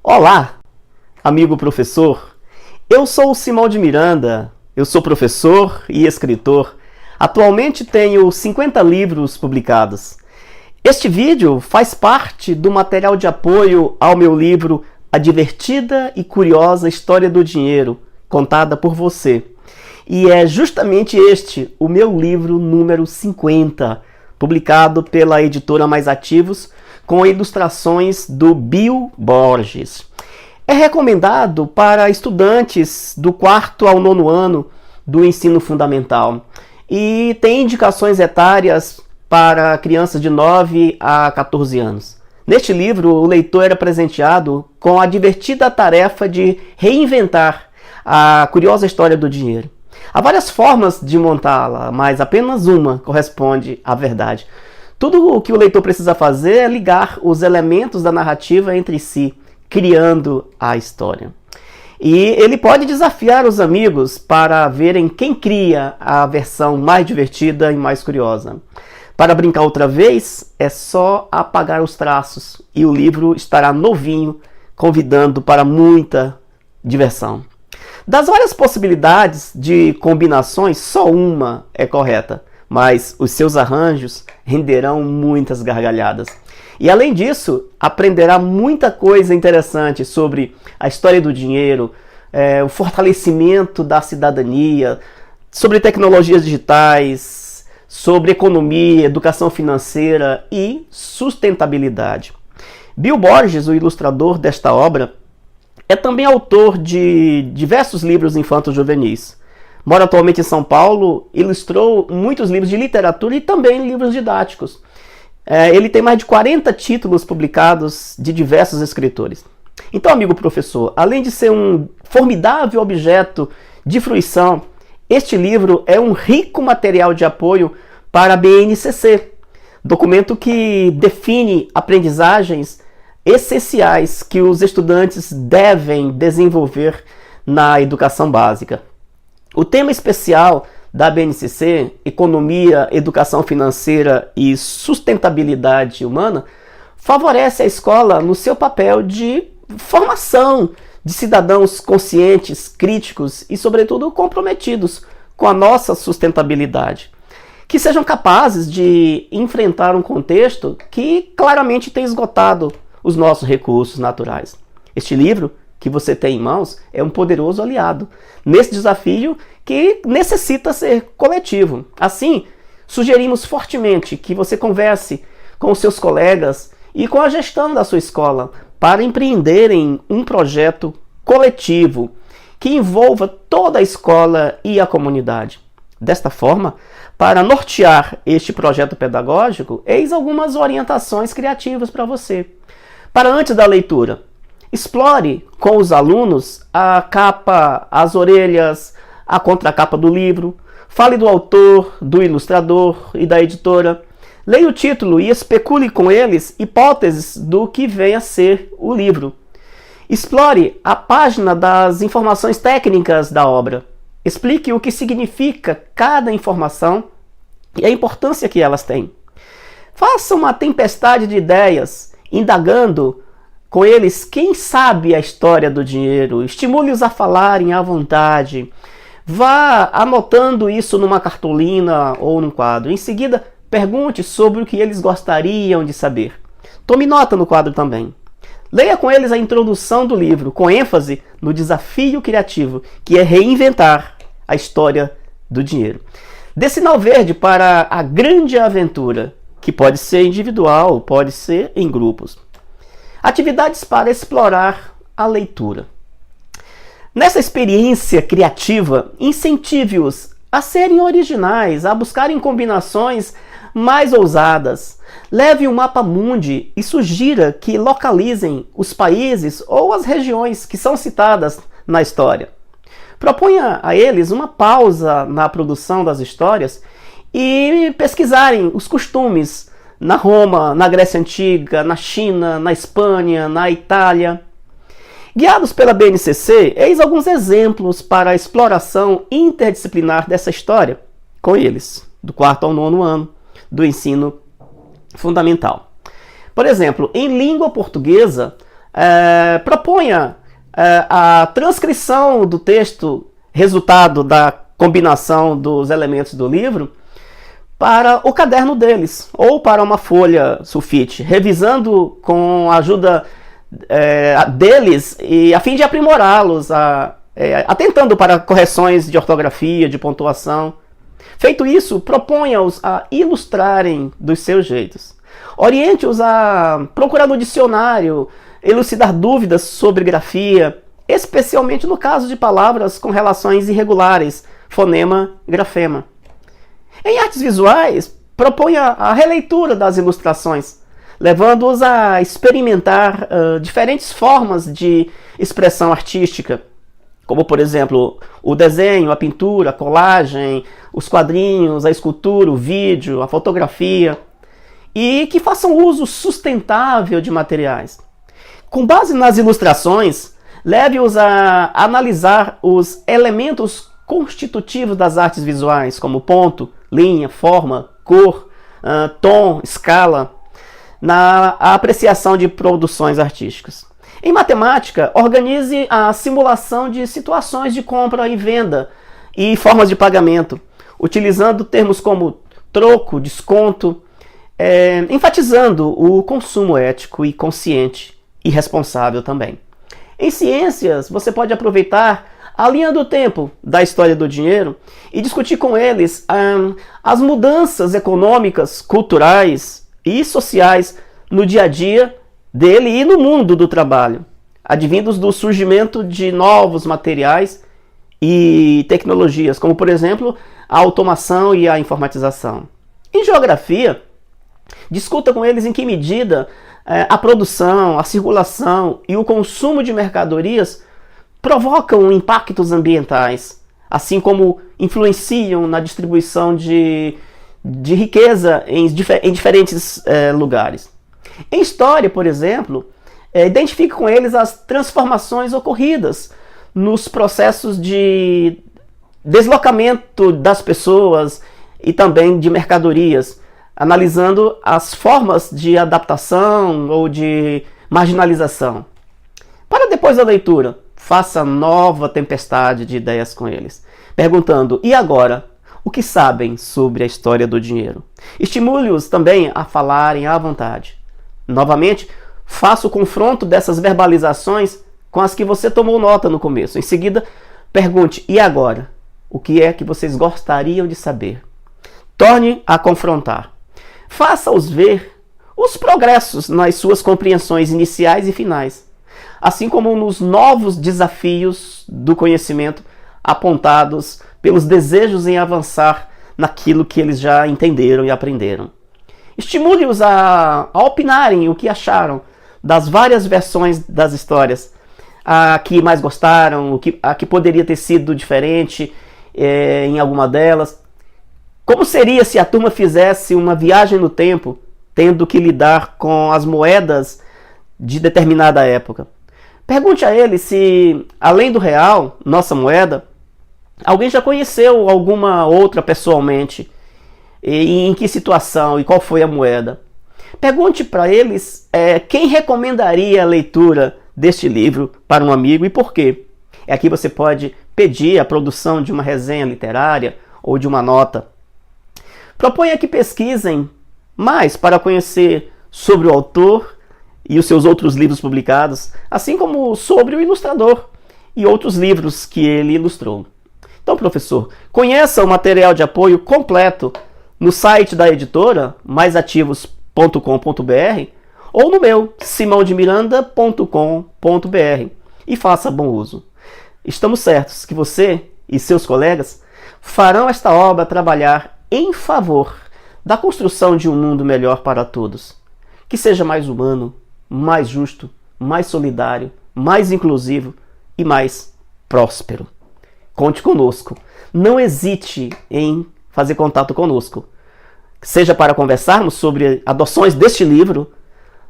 Olá, amigo professor. Eu sou o Simão de Miranda. Eu sou professor e escritor. Atualmente tenho 50 livros publicados. Este vídeo faz parte do material de apoio ao meu livro A Divertida e Curiosa História do Dinheiro, contada por você. E é justamente este o meu livro número 50, publicado pela editora Mais Ativos, com ilustrações do Bill Borges. É recomendado para estudantes do 4º ao 9º ano do ensino fundamental e tem indicações etárias para crianças de 9 a 14 anos. Neste livro, o leitor era presenteado com a divertida tarefa de reinventar a curiosa história do dinheiro. Há várias formas de montá-la, mas apenas uma corresponde à verdade. Tudo o que o leitor precisa fazer é ligar os elementos da narrativa entre si, criando a história. E ele pode desafiar os amigos para verem quem cria a versão mais divertida e mais curiosa. Para brincar outra vez, é só apagar os traços e o livro estará novinho, convidando para muita diversão. Das várias possibilidades de combinações, só uma é correta, mas os seus arranjos renderão muitas gargalhadas. E além disso, aprenderá muita coisa interessante sobre a história do dinheiro, o fortalecimento da cidadania, sobre tecnologias digitais, sobre economia, educação financeira e sustentabilidade. Bill Borges, o ilustrador desta obra, é também autor de diversos livros infanto-juvenis. Mora atualmente em São Paulo, ilustrou muitos livros de literatura e também livros didáticos. Ele tem mais de 40 títulos publicados de diversos escritores. Então, amigo professor, além de ser um formidável objeto de fruição, este livro é um rico material de apoio para a BNCC, documento que define aprendizagens essenciais que os estudantes devem desenvolver na educação básica. O tema especial da BNCC, Economia, Educação Financeira e Sustentabilidade Humana, favorece a escola no seu papel de formação de cidadãos conscientes, críticos e, sobretudo, comprometidos com a nossa sustentabilidade, que sejam capazes de enfrentar um contexto que claramente tem esgotado os nossos recursos naturais. Este livro que você tem em mãos é um poderoso aliado nesse desafio que necessita ser coletivo. Assim, sugerimos fortemente que você converse com os seus colegas e com a gestão da sua escola para empreenderem um projeto coletivo que envolva toda a escola e a comunidade. Desta forma, para nortear este projeto pedagógico, eis algumas orientações criativas para você. Para antes da leitura, explore com os alunos a capa, as orelhas, a contracapa do livro. Fale do autor, do ilustrador e da editora. Leia o título e especule com eles hipóteses do que venha a ser o livro. Explore a página das informações técnicas da obra. Explique o que significa cada informação e a importância que elas têm. Faça uma tempestade de ideias, indagando com eles quem sabe a história do dinheiro. Estimule-os a falarem à vontade. Vá anotando isso numa cartolina ou num quadro. Em seguida, pergunte sobre o que eles gostariam de saber. Tome nota no quadro também. Leia com eles a introdução do livro, com ênfase no desafio criativo, que é reinventar a história do dinheiro. Dê sinal verde para a grande aventura, que pode ser individual, pode ser em grupos. Atividades para explorar a leitura. Nessa experiência criativa, incentive-os a serem originais, a buscarem combinações mais ousadas. Leve um mapa mundi e sugira que localizem os países ou as regiões que são citadas na história. Proponha a eles uma pausa na produção das histórias e pesquisarem os costumes na Roma, na Grécia Antiga, na China, na Espanha, na Itália. Guiados pela BNCC, eis alguns exemplos para a exploração interdisciplinar dessa história com eles, do 4º ao 9º ano do ensino fundamental. Por exemplo, em língua portuguesa, proponha a transcrição do texto, resultado da combinação dos elementos do livro, para o caderno deles, ou para uma folha sulfite, revisando com a ajuda deles, e a fim de aprimorá-los, atentando para correções de ortografia, de pontuação. Feito isso, proponha-os a ilustrarem dos seus jeitos. Oriente-os a procurar no dicionário, elucidar dúvidas sobre grafia, especialmente no caso de palavras com relações irregulares, fonema e grafema. Em artes visuais, proponha a releitura das ilustrações, levando-os a experimentar diferentes formas de expressão artística, como, por exemplo, o desenho, a pintura, a colagem, os quadrinhos, a escultura, o vídeo, a fotografia, e que façam uso sustentável de materiais. Com base nas ilustrações, leve-os a analisar os elementos constitutivos das artes visuais, como ponto, linha, forma, cor, tom, escala, na apreciação de produções artísticas. Em matemática, organize a simulação de situações de compra e venda e formas de pagamento, utilizando termos como troco, desconto, enfatizando o consumo ético e consciente e responsável também. Em ciências, você pode aproveitar a linha do tempo da história do dinheiro e discutir com eles as mudanças econômicas, culturais e sociais no dia a dia dele e no mundo do trabalho, advindos do surgimento de novos materiais e tecnologias, como, por exemplo, a automação e a informatização. Em geografia, discuta com eles em que medida a produção, a circulação e o consumo de mercadorias provocam impactos ambientais, assim como influenciam na distribuição de riqueza em diferentes lugares. Em história, por exemplo, identifique com eles as transformações ocorridas nos processos de deslocamento das pessoas e também de mercadorias, analisando as formas de adaptação ou de marginalização. Para depois da leitura, faça nova tempestade de ideias com eles, perguntando: e agora? O que sabem sobre a história do dinheiro? Estimule-os também a falarem à vontade. Novamente, faça o confronto dessas verbalizações com as que você tomou nota no começo. Em seguida, pergunte: e agora? O que é que vocês gostariam de saber? Torne a confrontar. Faça-os ver os progressos nas suas compreensões iniciais e finais, assim como nos novos desafios do conhecimento apontados pelos desejos em avançar naquilo que eles já entenderam e aprenderam. Estimule-os a opinarem o que acharam das várias versões das histórias, a que mais gostaram, a que poderia ter sido diferente em alguma delas. Como seria se a turma fizesse uma viagem no tempo, tendo que lidar com as moedas de determinada época? Pergunte a ele se, além do real, nossa moeda, alguém já conheceu alguma outra pessoalmente, e em que situação e qual foi a moeda. Pergunte para eles quem recomendaria a leitura deste livro para um amigo e por quê. Aqui você pode pedir a produção de uma resenha literária ou de uma nota. Proponha que pesquisem mais para conhecer sobre o autor e os seus outros livros publicados, assim como sobre o ilustrador e outros livros que ele ilustrou. Então, professor, conheça o material de apoio completo no site da editora, maisativos.com.br, ou no meu, simãodemiranda.com.br, e faça bom uso. Estamos certos que você e seus colegas farão esta obra trabalhar em favor da construção de um mundo melhor para todos, que seja mais humano, mais justo, mais solidário, mais inclusivo e mais próspero. Conte conosco. Não hesite em fazer contato conosco, seja para conversarmos sobre adoções deste livro,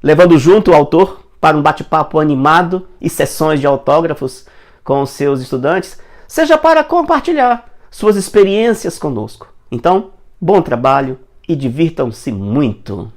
levando junto o autor para um bate-papo animado e sessões de autógrafos com os seus estudantes, seja para compartilhar suas experiências conosco. Então, bom trabalho e divirtam-se muito!